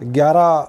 11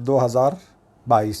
2022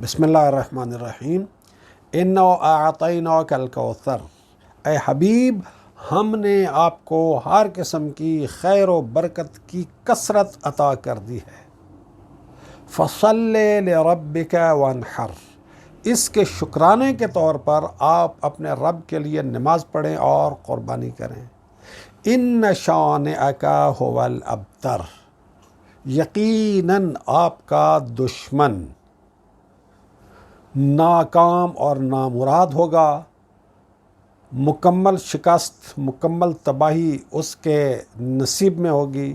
بسم اللہ الرحمن الرحیم، اِنَّا أَعْطَيْنَاكَ الْكَوْثَرَ، اے حبیب ہم نے آپ کو ہر قسم کی خیر و برکت کی کثرت عطا کر دی ہے۔ فَصَلِّ لِرَبِّكَ وَانْحَرْ، اس کے شکرانے کے طور پر آپ اپنے رب کے لیے نماز پڑھیں اور قربانی کریں۔ إِنَّ شَانِئَكَ هُوَ الْأَبْتَرُ، یقیناً آپ کا دشمن ناکام اور نامراد ہوگا، مکمل شکست، مکمل تباہی اس کے نصیب میں ہوگی،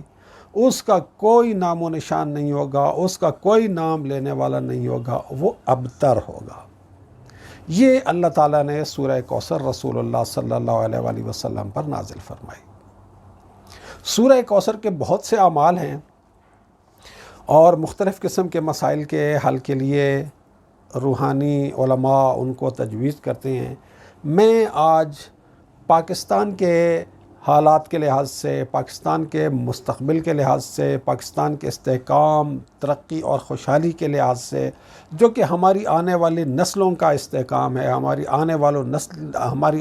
اس کا کوئی نام و نشان نہیں ہوگا، اس کا کوئی نام لینے والا نہیں ہوگا، وہ ابتر ہوگا۔ یہ اللہ تعالیٰ نے سورہ کوثر رسول اللہ صلی اللہ علیہ وآلہ وسلم پر نازل فرمائی۔ سورہ کوثر کے بہت سے اعمال ہیں اور مختلف قسم کے مسائل کے حل کے لیے روحانی علماء ان کو تجویز کرتے ہیں۔ میں آج پاکستان کے حالات کے لحاظ سے، پاکستان کے مستقبل کے لحاظ سے، پاکستان کے استحکام، ترقی اور خوشحالی کے لحاظ سے، جو کہ ہماری آنے والی نسلوں کا استحکام ہے، ہماری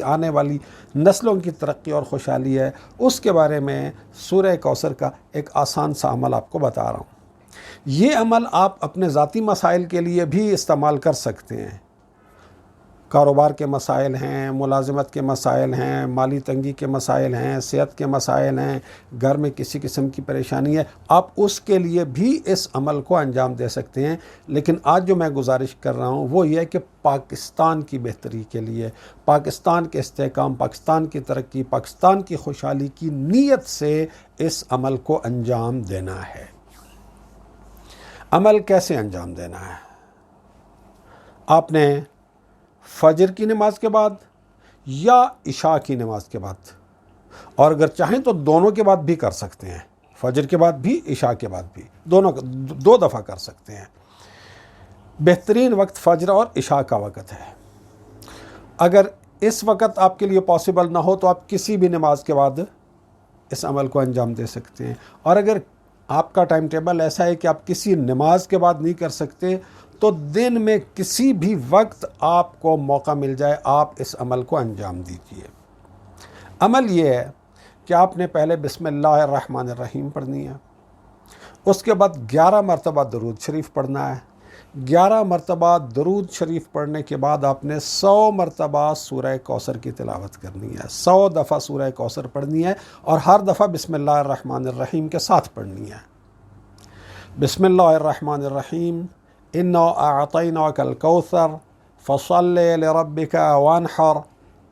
آنے والی نسلوں کی ترقی اور خوشحالی ہے، اس کے بارے میں سورہ کوثر کا ایک آسان سا عمل آپ کو بتا رہا ہوں۔ یہ عمل آپ اپنے ذاتی مسائل کے لیے بھی استعمال کر سکتے ہیں۔ کاروبار کے مسائل ہیں، ملازمت کے مسائل ہیں، مالی تنگی کے مسائل ہیں، صحت کے مسائل ہیں، گھر میں کسی قسم کی پریشانی ہے، آپ اس کے لیے بھی اس عمل کو انجام دے سکتے ہیں۔ لیکن آج جو میں گزارش کر رہا ہوں وہ یہ ہے کہ پاکستان کی بہتری کے لیے، پاکستان کے استحکام، پاکستان کی ترقی، پاکستان کی خوشحالی کی نیت سے اس عمل کو انجام دینا ہے۔ عمل کیسے انجام دینا ہے؟ آپ نے فجر کی نماز کے بعد یا عشاء کی نماز کے بعد، اور اگر چاہیں تو دونوں کے بعد بھی کر سکتے ہیں، فجر کے بعد بھی عشاء کے بعد بھی، دو دفعہ کر سکتے ہیں۔ بہترین وقت فجر اور عشاء کا وقت ہے۔ اگر اس وقت آپ کے لیے پاسبل نہ ہو تو آپ کسی بھی نماز کے بعد اس عمل کو انجام دے سکتے ہیں، اور اگر آپ کا ٹائم ٹیبل ایسا ہے کہ آپ کسی نماز کے بعد نہیں کر سکتے تو دن میں کسی بھی وقت آپ کو موقع مل جائے آپ اس عمل کو انجام دیجیے۔ عمل یہ ہے کہ آپ نے پہلے بسم اللہ الرحمن الرحیم پڑھنی ہے، اس کے بعد 11 مرتبہ درود شریف پڑھنا ہے۔ 11 مرتبہ درود شریف پڑھنے کے بعد آپ نے 100 مرتبہ سورہ کوثر کی تلاوت کرنی ہے، 100 دفعہ سورہ کوثر پڑھنی ہے، اور ہر دفعہ بسم اللہ الرحمن الرحیم کے ساتھ پڑھنی ہے۔ بسم اللہ الرحمن الرحیم، اِنَّا أَعْطَيْنَاكَ الْكَوْثَرَ فَصَلِّ لِرَبِّكَ وَانْحَرْ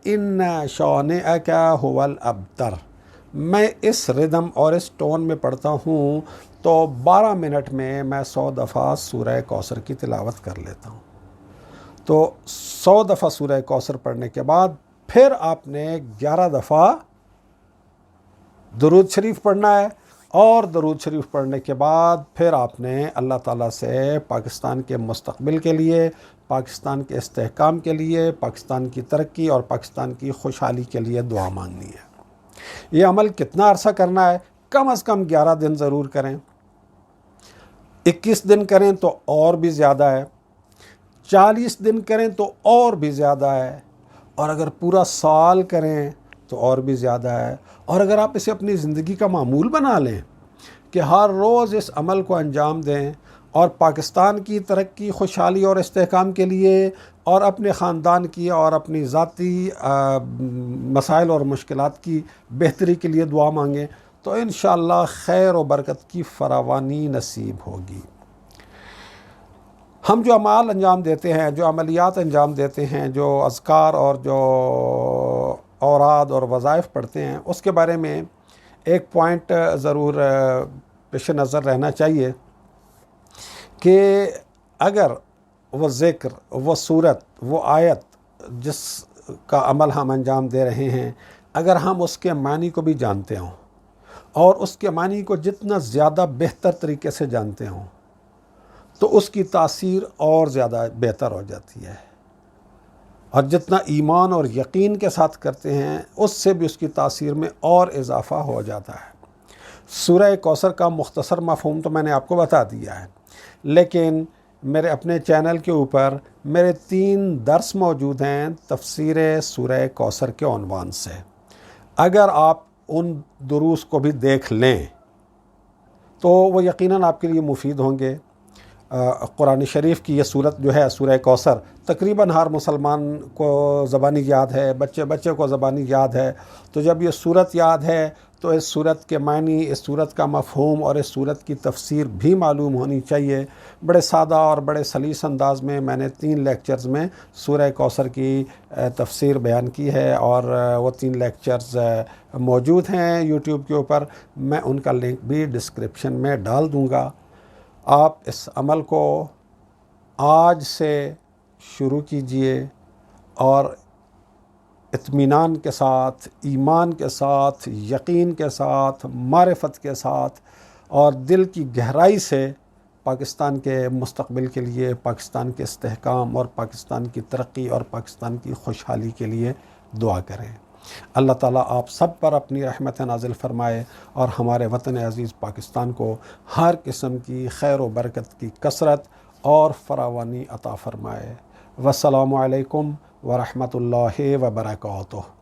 إِنَّ شَانِئَكَ هُوَ الْأَبْتَرُ۔ میں اس ردم اور اس ٹون میں پڑھتا ہوں تو 12 منٹ میں 100 دفعہ سورہ کوثر کی تلاوت کر لیتا ہوں۔ تو 100 دفعہ سورہ کوثر پڑھنے کے بعد پھر آپ نے 11 دفعہ درود شریف پڑھنا ہے، اور درود شریف پڑھنے کے بعد پھر آپ نے اللہ تعالیٰ سے پاکستان کے مستقبل کے لیے، پاکستان کے استحکام کے لیے، پاکستان کی ترقی اور پاکستان کی خوشحالی کے لیے دعا مانگنی ہے۔ یہ عمل کتنا عرصہ کرنا ہے؟ کم از کم 11 دن ضرور کریں، 21 دن کریں تو اور بھی زیادہ ہے، 40 دن کریں تو اور بھی زیادہ ہے، اور اگر پورا سال کریں تو اور بھی زیادہ ہے۔ اور اگر آپ اسے اپنی زندگی کا معمول بنا لیں کہ ہر روز اس عمل کو انجام دیں، اور پاکستان کی ترقی، خوشحالی اور استحکام کے لیے، اور اپنے خاندان کی اور اپنی ذاتی مسائل اور مشکلات کی بہتری کے لیے دعا مانگیں، تو انشاءاللہ خیر و برکت کی فراوانی نصیب ہوگی۔ ہم جو اعمال انجام دیتے ہیں، جو عملیات انجام دیتے ہیں، جو اذکار اور جو اوراد اور وظائف پڑھتے ہیں، اس کے بارے میں ایک پوائنٹ ضرور پیش نظر رہنا چاہیے کہ اگر وہ ذکر، وہ صورت، وہ آیت جس کا عمل ہم انجام دے رہے ہیں، اگر ہم اس کے معنی کو بھی جانتے ہوں، اور اس کے معنی کو جتنا زیادہ بہتر طریقے سے جانتے ہوں، تو اس کی تاثیر اور زیادہ بہتر ہو جاتی ہے، اور جتنا ایمان اور یقین کے ساتھ کرتے ہیں اس سے بھی اس کی تاثیر میں اور اضافہ ہو جاتا ہے۔ سورہ کوثر کا مختصر مفہوم تو میں نے آپ کو بتا دیا ہے، لیکن میرے اپنے چینل کے اوپر میرے 3 درس موجود ہیں تفسیر سورہ کوثر کے عنوان سے. اگر آپ ان دروس کو بھی دیکھ لیں تو وہ یقیناً آپ کے لیے مفید ہوں گے. قرآن شریف کی یہ صورت جو ہے سورہ کوثر تقریباً ہر مسلمان کو زبانی یاد ہے، بچے کو زبانی یاد ہے. تو جب یہ صورت یاد ہے تو اس صورت کے معنی، اس صورت کا مفہوم اور اس صورت کی تفسیر بھی معلوم ہونی چاہیے. بڑے سادہ اور بڑے سلیس انداز میں میں نے 3 لیکچرز میں سورہ کوثر کی تفسیر بیان کی ہے، اور وہ 3 لیکچرز موجود ہیں یوٹیوب کے اوپر. میں ان کا لنک بھی ڈسکرپشن میں ڈال دوں گا. آپ اس عمل کو آج سے شروع کیجئے اور اطمینان کے ساتھ، ایمان کے ساتھ، یقین کے ساتھ، معرفت کے ساتھ اور دل کی گہرائی سے پاکستان کے مستقبل کے لیے، پاکستان کے استحکام اور پاکستان کی ترقی اور پاکستان کی خوشحالی کے لیے دعا کریں. اللہ تعالیٰ آپ سب پر اپنی رحمت نازل فرمائے اور ہمارے وطن عزیز پاکستان کو ہر قسم کی خیر و برکت کی کثرت اور فراوانی عطا فرمائے. والسلام علیکم ورحمۃ اللہ وبرکاتہ.